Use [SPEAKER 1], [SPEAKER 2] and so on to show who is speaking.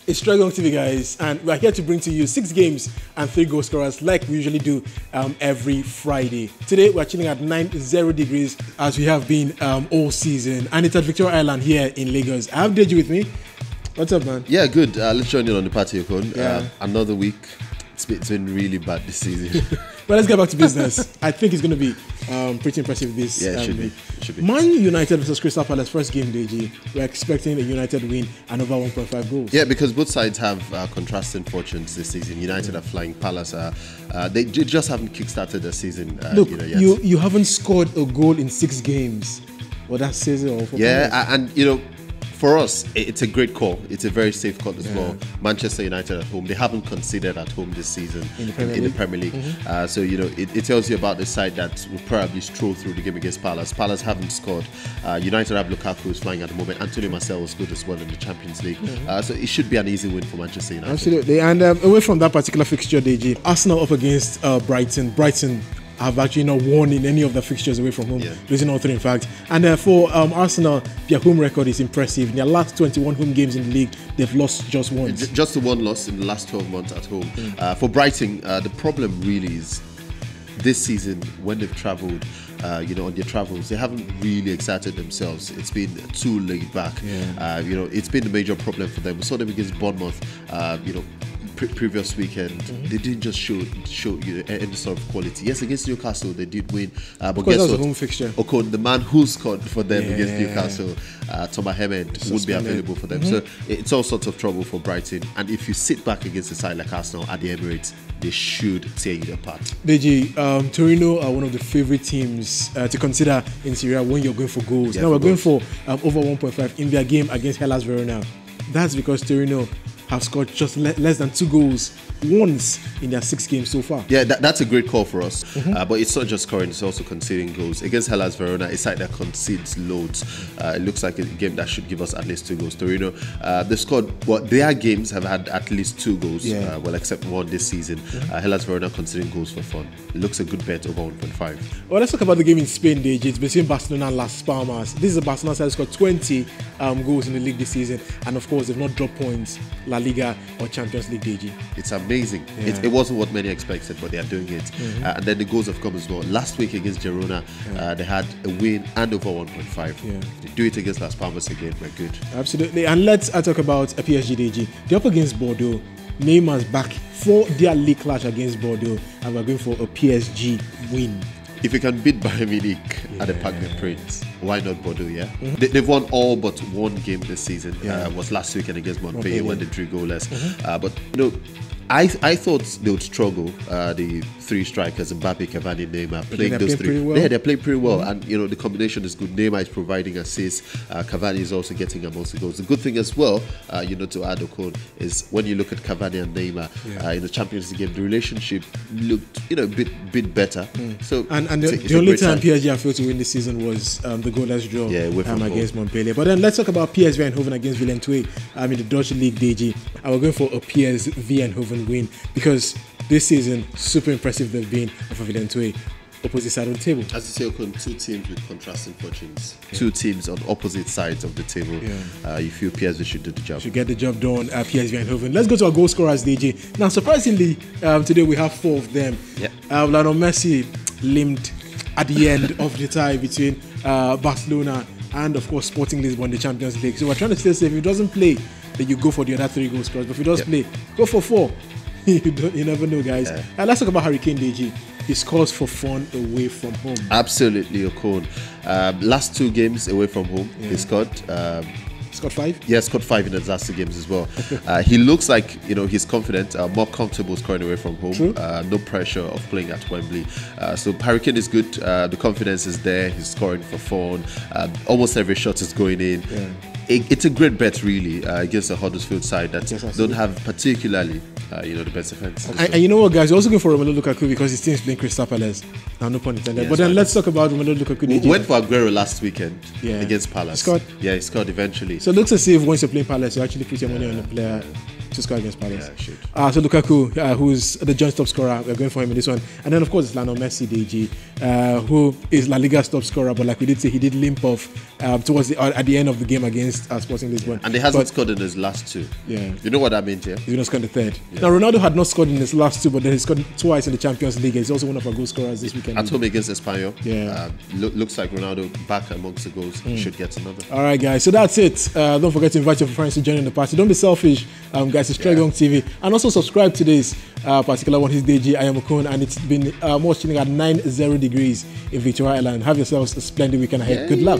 [SPEAKER 1] It's Dragon TV, guys, and we're here to bring to you 6 games and 3 goal scorers like we usually do every Friday. Today, we're chilling at 90 degrees as we have been all season, and it's at Victoria Island here in Lagos. I have Deji with me. What's up, man?
[SPEAKER 2] Yeah, good. Let's join in on the party, Okon.
[SPEAKER 1] Yeah.
[SPEAKER 2] Another week. It's been really bad this season.
[SPEAKER 1] But let's get back to business. I think it's going to be pretty impressive this
[SPEAKER 2] Yeah, it
[SPEAKER 1] week.
[SPEAKER 2] should be.
[SPEAKER 1] Man United versus Crystal Palace, first game, Deji. We're expecting a United win and over 1.5 goals.
[SPEAKER 2] Yeah, because both sides have contrasting fortunes this season. United are flying. Palace they just haven't kickstarted the season.
[SPEAKER 1] Look,
[SPEAKER 2] Yet.
[SPEAKER 1] you haven't scored a goal in 6 games. Well, that says it all. For Palace.
[SPEAKER 2] and for us, it's a great call. It's a very safe call as well. Manchester United at home, they haven't conceded at home this season in the Premier League. So, it tells you about the side that will probably stroll through the game against Palace. Palace haven't scored. United have Lukaku who's flying at the moment. Antonio Marcel was good as well in the Champions League. So it should be an easy win for Manchester United.
[SPEAKER 1] Absolutely. And away from that particular fixture, DG, Arsenal up against Brighton. Brighton have actually not won in any of the fixtures away from home, losing all 3 in fact. And for Arsenal, their home record is impressive. In their last 21 home games in the league, they've lost just once.
[SPEAKER 2] Just the one loss in the last 12 months at home. For Brighton, the problem really is this season when they've travelled, on their travels, they haven't really exerted themselves. It's been too laid back. It's been a major problem for them. We saw them against Bournemouth, previous weekend. They didn't just show any sort of quality. Yes, against Newcastle they did win, but guess what?
[SPEAKER 1] A home fixture.
[SPEAKER 2] Okon, the man who scored for them against Newcastle, Thomas Hemmed, would be available for them. So it's all sorts of trouble for Brighton. And if you sit back against a side like Arsenal at the Emirates, they should tear you apart.
[SPEAKER 1] Deji, Torino are one of the favourite teams to consider in Serie A when you're going for goals. Now we're going for over 1.5 in their game against Hellas Verona. That's because Torino have scored just less than 2 goals once in their 6 games so far.
[SPEAKER 2] Yeah, that's a great call for us. But it's not just scoring, it's also conceding goals. Against Hellas Verona, a side that concedes loads. It looks like a game that should give us at least 2 goals. Torino, they've scored, their games have had at least 2 goals, except one this season. Hellas Verona conceding goals for fun. It looks a good bet over 1.5.
[SPEAKER 1] Well, let's talk about the game in Spain, Deji. It's between Barcelona and Las Palmas. This is a Barcelona side that scored 20 goals in the league this season. And of course, they've not dropped points, La Liga or Champions League, Deji.
[SPEAKER 2] It's amazing. It wasn't what many expected, but they are doing it. And then the goals have come as well. Last week against Verona, they had a win and over 1.5. If they do it against Las Palmas again, we're good.
[SPEAKER 1] Absolutely. And let's talk about a PSG, Deji. They're up against Bordeaux. Neymar's back for their league clash against Bordeaux, and we're going for a PSG win.
[SPEAKER 2] If you can beat Bayern Munich at the Parc des Princes, why not Bordeaux? They've won all but one game this season. Was last weekend against Montpellier when they drew goalless. But I thought they would struggle. The 3 strikers, Mbappe, Cavani, Neymar, playing those 3. They're playing pretty well, and the combination is good. Neymar is providing assists. Cavani is also getting amongst the goals. The good thing as well, to add Okon, is when you look at Cavani and Neymar in the Champions League game, the relationship looked a bit better. So
[SPEAKER 1] and the only time PSG have failed to win this season was the goalless draw against Montpellier. But then let's talk about PSV Eindhoven against Willem II in the Dutch League, DG. And we're going for a PSV Eindhoven win because this season, super impressive they've been for Willem II. Opposite side of the table.
[SPEAKER 2] As you say, Okon, 2 teams with contrasting fortunes. 2 teams on opposite sides of the table. You feel PSV should do the job.
[SPEAKER 1] Should get the job done at PSV Eindhoven. Let's go to our goal scorers, DJ. Now, surprisingly, today we have 4 of them. Lionel Messi limped at the end of the tie between Barcelona and, of course, Sporting Lisbon, the Champions League. So we're trying to stay safe. If he doesn't play, then you go for the other 3 goal scorers. But if he does play, go for 4. You never know, guys. Let's talk about Harry Kane, DG. He scores for fun away from home.
[SPEAKER 2] Absolutely, Okon. Last 2 games away from home, he scored.
[SPEAKER 1] Scored 5?
[SPEAKER 2] Yeah, scored 5 in the last 2 games as well. He looks like he's confident, more comfortable scoring away from home. No pressure of playing at Wembley. So Harry Kane is good. The confidence is there. He's scoring for fun. Almost every shot is going in. It's a great bet, really, against the Huddersfield side that don't have particularly the best defense.
[SPEAKER 1] And you know what, guys? We're also going for Romelu Lukaku because his team's playing Crystal Palace. Now, no pun intended. But then let's talk about Romelu Lukaku.
[SPEAKER 2] We went for Aguero last weekend against Palace.
[SPEAKER 1] He scored?
[SPEAKER 2] Yeah, he scored eventually.
[SPEAKER 1] So it looks as if once you're playing Palace, you actually put your money on the player. to score against Palace.
[SPEAKER 2] Yeah, should.
[SPEAKER 1] So Lukaku, who's the joint top scorer, we're going for him in this one. And then, of course, it's Lionel Messi, DG, who is La Liga's top scorer. But like we did say, he did limp off towards at the end of the game against Sporting Lisbon.
[SPEAKER 2] And he hasn't scored in his last two.
[SPEAKER 1] Yeah.
[SPEAKER 2] You know what that means, yeah?
[SPEAKER 1] He's going to score the third. Yeah. Now, Ronaldo had not scored in his last two, but then he scored twice in the Champions League. He's also one of our goal scorers this weekend.
[SPEAKER 2] At home against Espanyol.
[SPEAKER 1] Yeah.
[SPEAKER 2] Looks like Ronaldo back amongst the goals. He should get another.
[SPEAKER 1] All right, guys. So that's it. Don't forget to invite your friends to join in the party. Don't be selfish, guys. It's Trey Young TV. And also subscribe to this particular one. His DG, I am Okon, and it's been more chilling at 90 degrees in Victoria Island. Have yourselves a splendid weekend ahead. Yay. Good luck.